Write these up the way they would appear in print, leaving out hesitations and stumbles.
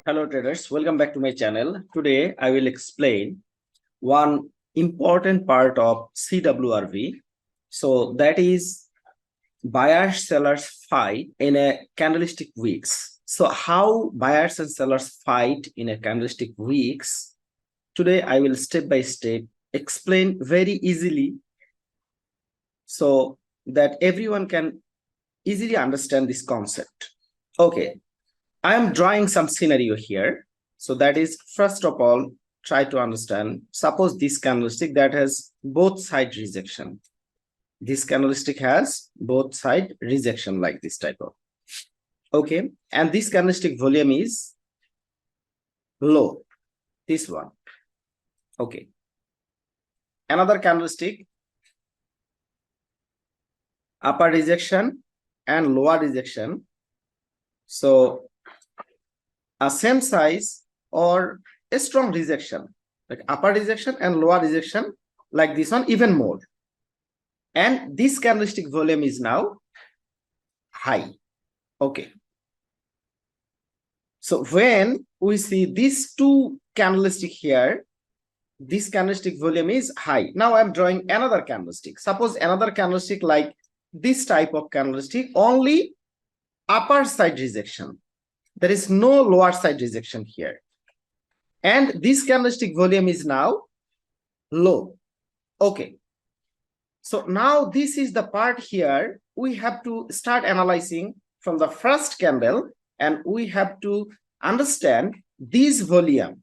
Hello traders, welcome back to my channel. Today I will explain one important part of CWRV. So that is buyers sellers fight in a candlestick wicks. So how buyers and sellers fight in a candlestick wicks? Today I will step by step explain very easily so that everyone can easily understand this concept. Okay. I am drawing some scenario here. So that is, first of all, try to understand. Suppose this candlestick that has both side rejection. This candlestick has both side rejection like this type of. Okay. And this candlestick volume is low. This one. Okay. Another candlestick, upper rejection and lower rejection. So a same size or a strong rejection, like upper rejection and lower rejection, like this one, even more. And this candlestick volume is now high. Okay. So when we see these two candlestick here, this candlestick volume is high. Now I'm drawing another candlestick. Suppose another candlestick like this type of candlestick, only upper side rejection. There is no lower side rejection here. And this candlestick volume is now low. Okay. So now this is the part here. We have to start analyzing from the first candle and we have to understand this volume.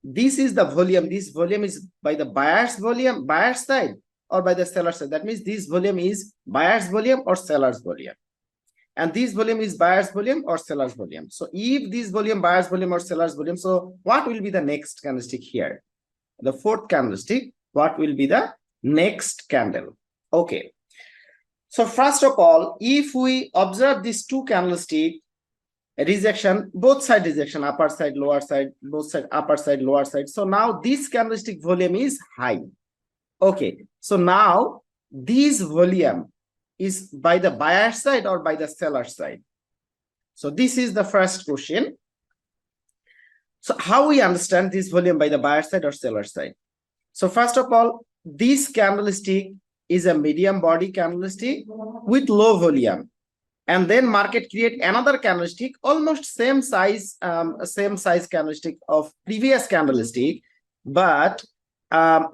This is the volume. This volume is by the buyer's volume, buyer's side, or by the seller's side. That means this volume is buyer's volume or seller's volume. And this volume is buyer's volume or seller's volume. So if this volume buyer's volume or seller's volume, so what will be the next candlestick here? The fourth candlestick, what will be the next candle? Okay. So first of all, if we observe these two candlestick rejection, both side rejection, upper side, lower side, both side, upper side, lower side. So now this candlestick volume is high. Okay. So now this volume is by the buyer side or by the seller side? So this is the first question. So how we understand this volume by the buyer side or seller side? So first of all, this candlestick is a medium body candlestick with low volume. And then market create another candlestick, almost same size candlestick of previous candlestick, but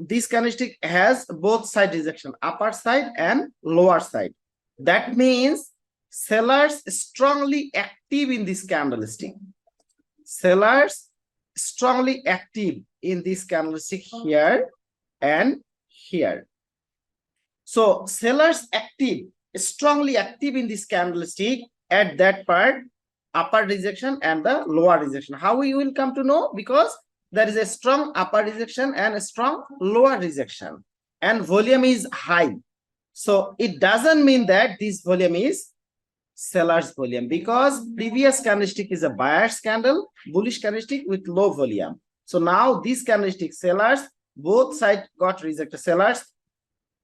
this candlestick has both side rejection, upper side and lower side. That means sellers strongly active in this candlestick. Sellers strongly active in this candlestick here and here. So sellers active, strongly active in this candlestick at that part, upper rejection and the lower rejection. How we will come to know? Because there is a strong upper rejection and a strong lower rejection, and volume is high. So it doesn't mean that this volume is seller's volume, because previous candlestick is a buyer's candle, bullish candlestick with low volume. So now this candlestick, sellers, both sides got rejected. Sellers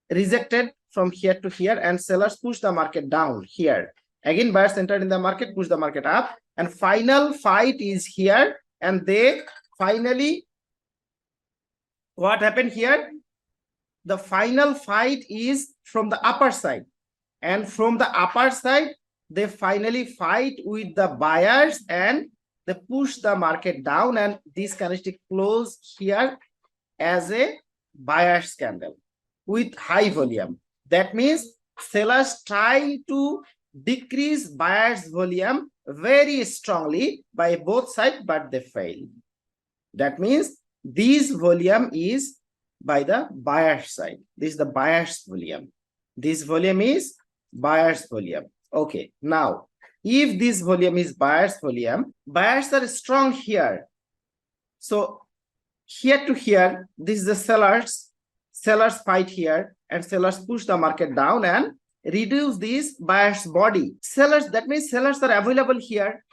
rejected from here to here, and sellers push the market down here. Again, buyers entered in the market, push the market up, and final fight is here. And they finally, what happened here? The final fight is from the upper side, and from the upper side they finally fight with the buyers and they push the market down, and this candlestick close here as a buyer's candle with high volume. That means sellers try to decrease buyer's volume very strongly by both sides, but they fail. That means this volume is by the buyer's side. This is the buyer's volume. This volume is buyer's volume. Okay. Now, if this volume is buyer's volume, buyers are strong here. So here to here, this is the sellers fight here, and sellers push the market down and reduce this buyer's body. Sellers, that means sellers are available here.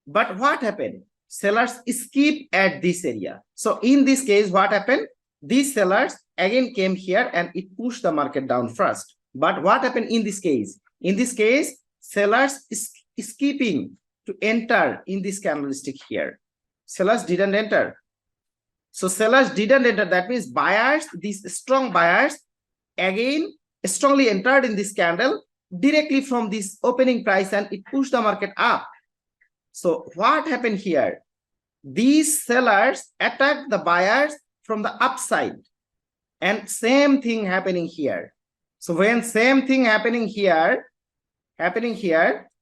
But what happened? Sellers skip at this area. So in this case, what happened? These sellers again came here and it pushed the market down first. But what happened in this case? In this case, sellers is skipping to enter in this candlestick here. Sellers didn't enter. So sellers didn't enter. That means buyers, these strong buyers, again strongly entered in this candle directly from this opening price, and it pushed the market up. So what happened here? These sellers attacked the buyers from the upside, and same thing happening here. So when same thing happening here,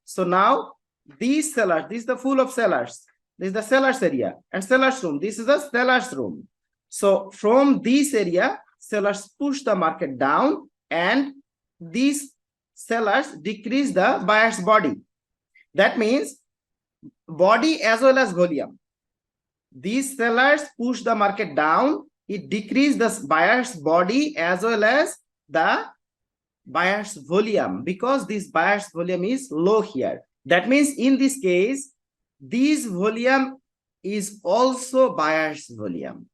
so now these sellers, this is the full of sellers. This is the sellers area and sellers room. This is the sellers room. So from this area, sellers push the market down, and these sellers decrease the buyer's body. That means body as well as volume. These sellers push the market down. It decreased the buyer's body as well as the buyer's volume, because this buyer's volume is low here. That means in this case, this volume is also buyer's volume.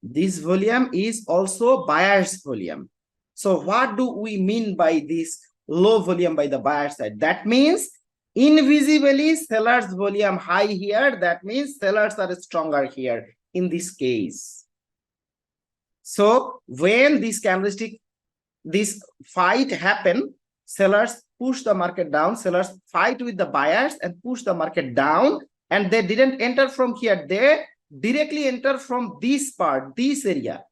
This volume is also buyer's volume. So what do we mean by this low volume by the buyer side? That means invisibly sellers volume high here. That means sellers are stronger here in this case. So when this candlestick, this fight happen, sellers push the market down, sellers fight with the buyers and push the market down, and they didn't enter from here. They directly enter from this part, this area,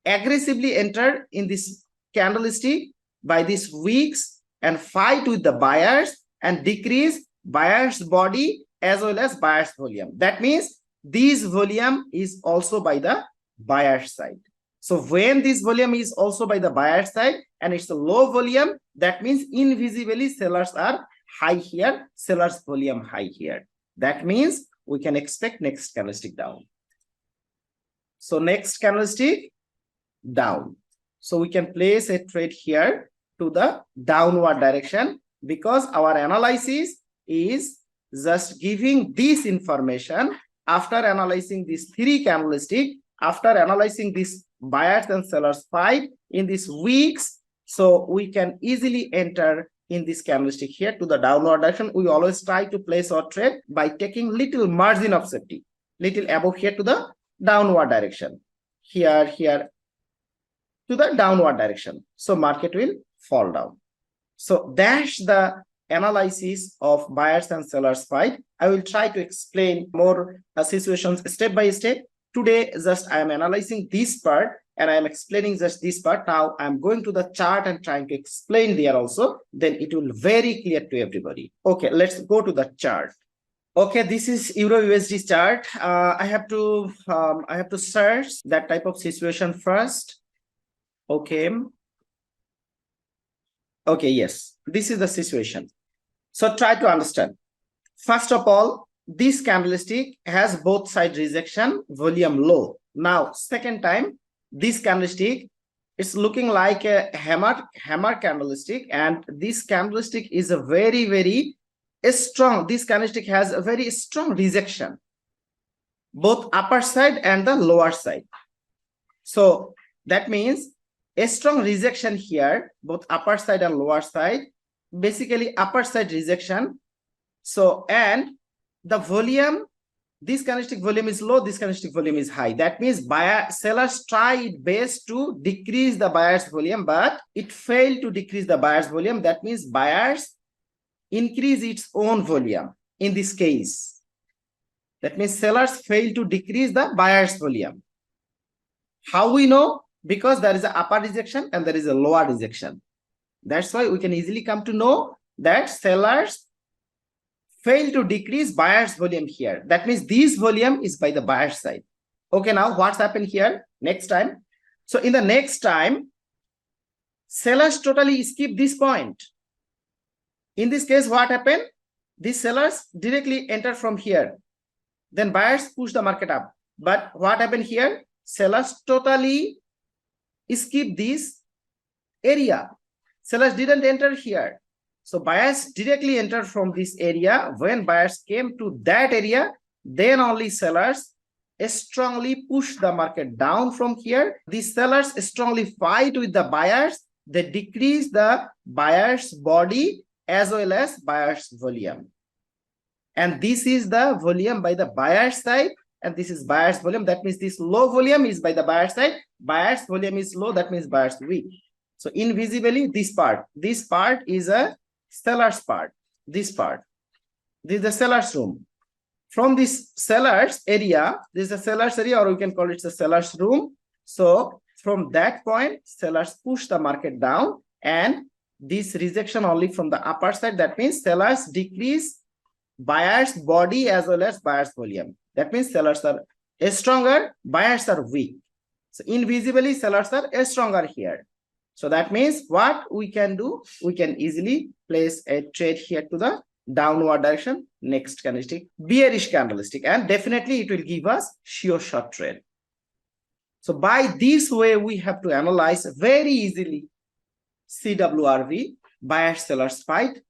aggressively enter in this candlestick by this wicks and fight with the buyers and decrease buyer's body as well as buyer's volume. That means this volume is also by the buyer's side. So when this volume is also by the buyer's side and it's a low volume, that means invisibly sellers are high here, sellers volume high here. That means we can expect next candlestick down. So next candlestick down. So we can place a trade here to the downward direction, because our analysis is just giving this information after analyzing these three candlesticks, after analyzing this buyers and sellers fight in these weeks. So we can easily enter in this candlestick here to the downward direction. We always try to place our trade by taking little margin of safety, little above here to the downward direction, here to the downward direction. So market will fall down. So that's the analysis of buyers and sellers fight. I will try to explain more situations step by step. Today, just I am analyzing this part and I am explaining just this part. Now I'm going to the chart and trying to explain there also. Then it will very clear to everybody. Okay, let's go to the chart. Okay, this is Euro USD chart. I have to search that type of situation first. Okay. Okay, yes, this is the situation. So try to understand. First of all, this candlestick has both side rejection, volume low. Now, second time, this candlestick is looking like a hammer candlestick, and this candlestick is a very strong. This candlestick has a very strong rejection, both upper side and the lower side. So that means a strong rejection here, both upper side and lower side, basically upper side rejection. So, and the volume, this candlestick volume is low, this candlestick volume is high. That means sellers tried best to decrease the buyer's volume, but it failed to decrease the buyer's volume. That means buyers increase its own volume in this case. That means sellers fail to decrease the buyer's volume. How we know? Because there is an upper rejection and there is a lower rejection. That's why we can easily come to know that sellers fail to decrease buyer's volume here. That means this volume is by the buyer's side. Okay, now what's happened here? Next time. So in the next time, sellers totally skip this point. In this case, what happened? These sellers directly enter from here. Then buyers push the market up. But what happened here? Sellers totally skip this area. Sellers didn't enter here. So buyers directly entered from this area. When buyers came to that area, then only sellers strongly push the market down from here. These sellers strongly fight with the buyers. They decrease the buyer's body as well as buyer's volume. and this is the volume by the buyer side, and this is buyer's volume. That means this low volume is by the buyer side, buyer's volume is low, that means buyer's weak. So invisibly this part is a seller's part. This is the seller's room. From this seller's area, this is the seller's area, or we can call it the seller's room. So from that point, sellers push the market down, and this rejection only from the upper side. That means sellers decrease buyer's body as well as buyer's volume. That means sellers are stronger, buyers are weak. So invisibly sellers are stronger here. So that means what we can do, we can easily place a trade here to the downward direction. Next candlestick, bearish candlestick, and definitely it will give us sure short trade. So by this way, we have to analyze very easily CWRV, buyer sellers fight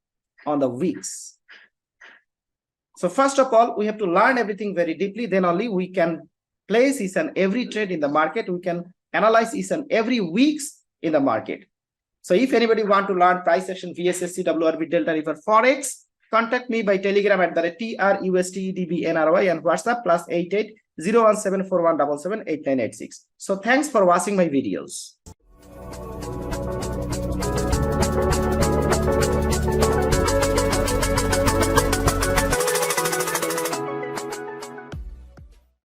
on the Wicks. So first of all, we have to learn everything very deeply. Then only we can place each and every trade in the market. We can analyze each and every Wicks in the market. So if anybody want to learn price action, VSS, CWRV, Delta River, Forex, contact me by Telegram at the TRUSTEDBNRY and WhatsApp +88 01741778986. So thanks for watching my videos.